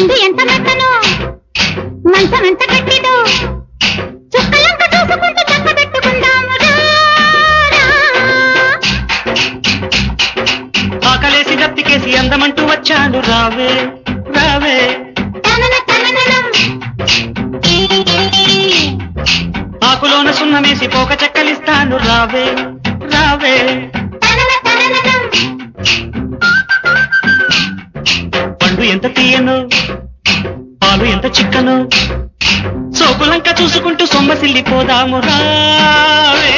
ముందు ఎంత మెత్తనో మంచం ఎంత గట్టిదో చుక్కలంక చూసుకుంటూ చక్కబెట్టుకుందాము ఆకలేసి గప్పికేసి అందమంటూ వచ్చాను రావే రావే ఆకులోన సున్నమేసి పోక చెక్కలిస్తాను రావే రావే పండు ఎంత తీయను పాలు ఎంత చిక్కను సోకులంక చూసుకుంటూ సొమ్మసిల్లిపోదాము రావే